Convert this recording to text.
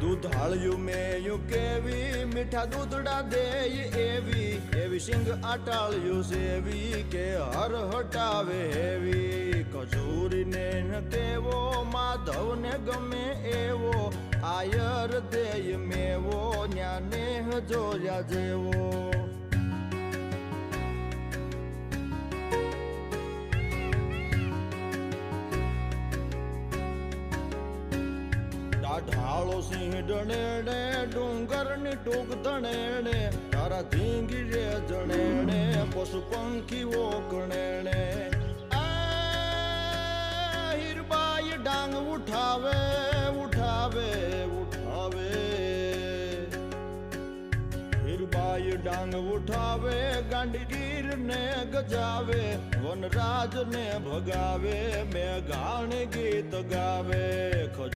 દૂધાળ્યું મેયું કેવી મીઠા દૂધડા દેય એવી એવી સિંગ આટાળ્યું સેવી કે હર હટાવે હેવી કચૂરીને ન કેવો માધવને ગમે એવો આયર દેય મેવો ન્યાને જોયા જેવો ઢાળો સિંહ ડણેણે ડુંગરની ટૂંક ધણેણે તારા ધીંગી રે જણેણે પશુ પંખીઓ કણેણે હીરબાઈ ડાંગ ઉઠાવે ઉઠાવે ઉઠાવે હીરબાઈ ડાંગ ઉઠાવે ગાંડીગીર ને ગજાવે વનરાજ ને ભગાવે મેઘાણ ગીત ગાવે